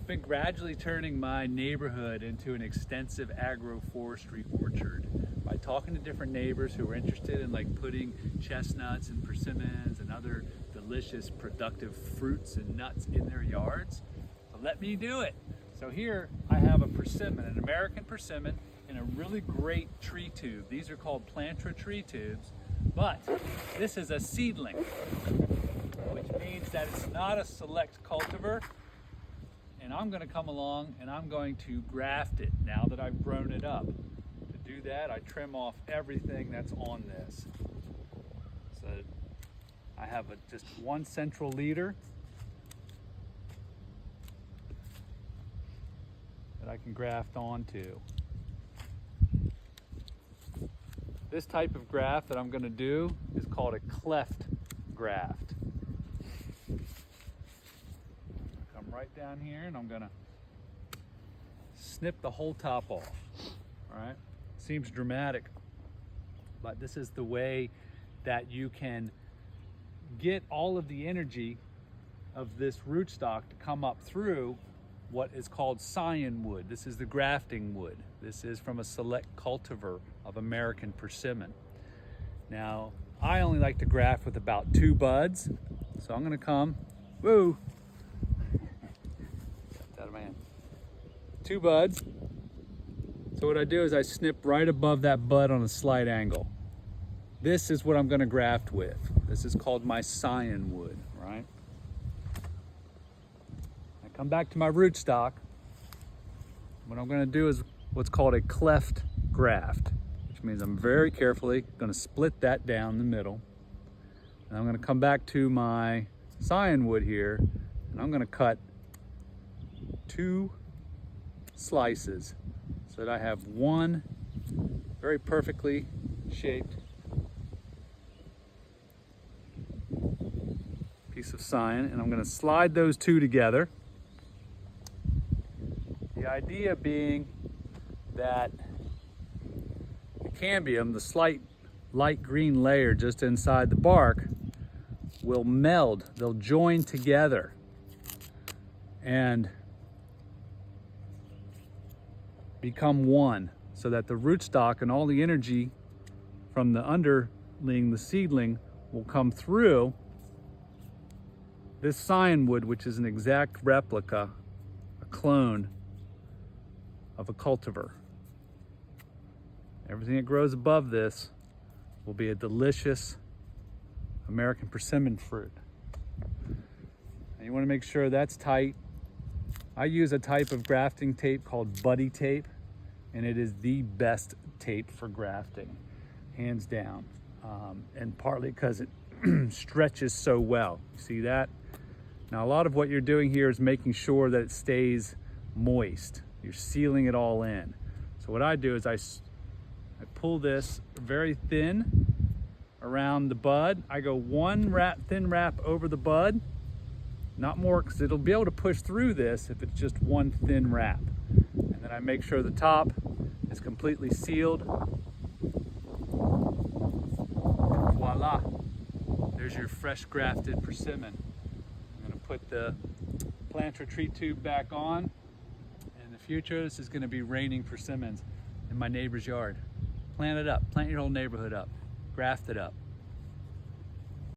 been gradually turning my neighborhood into an extensive agroforestry orchard by talking to different neighbors who are interested in like putting chestnuts and persimmons and other delicious productive fruits and nuts in their yards. So let me do it. So here I have a persimmon, an American persimmon, in a really great tree tube. These are called planter tree tubes, but this is a seedling, which means that it's not a select cultivar. And I'm going to come along and I'm going to graft it now that I've grown it up. To do that, I trim off everything that's on this. So I have just one central leader that I can graft onto. This type of graft that I'm going to do is called a cleft graft. Right down here, and I'm gonna snip the whole top off. All right, seems dramatic, but this is the way that you can get all of the energy of this rootstock to come up through what is called scion wood. This is the grafting wood. This is from a select cultivar of American persimmon. Now, I only like to graft with about 2 buds, so I'm gonna come, woo, out of my hand. 2 buds. So what I do is I snip right above that bud on a slight angle. This is what I'm going to graft with. This is called my scion wood, right? I come back to my rootstock. What I'm going to do is what's called a cleft graft, which means I'm very carefully going to split that down the middle. And I'm going to come back to my scion wood here, and I'm going to cut 2 slices so that I have one very perfectly shaped piece of scion, and I'm going to slide those 2 together. The idea being that the cambium, the slight light green layer just inside the bark, will meld, they'll join together, and become one, so that the rootstock and all the energy from the underling, the seedling, will come through this scion wood, which is an exact replica, a clone of a cultivar. Everything that grows above this will be a delicious American persimmon fruit. And you want to make sure that's tight. I use a type of grafting tape called buddy tape, and it is the best tape for grafting, hands down. And partly because it stretches so well. You see that? Now, a lot of what you're doing here is making sure that it stays moist. You're sealing it all in. So what I do is I pull this very thin around the bud. I go one thin wrap over the bud, not more, because it'll be able to push through this if it's just one thin wrap. And then I make sure the top is completely sealed. Voila, there's your fresh grafted persimmon. I'm gonna put the planter tree tube back on. In the future, this is gonna be raining persimmons in my neighbor's yard. Plant it up, plant your whole neighborhood up, graft it up.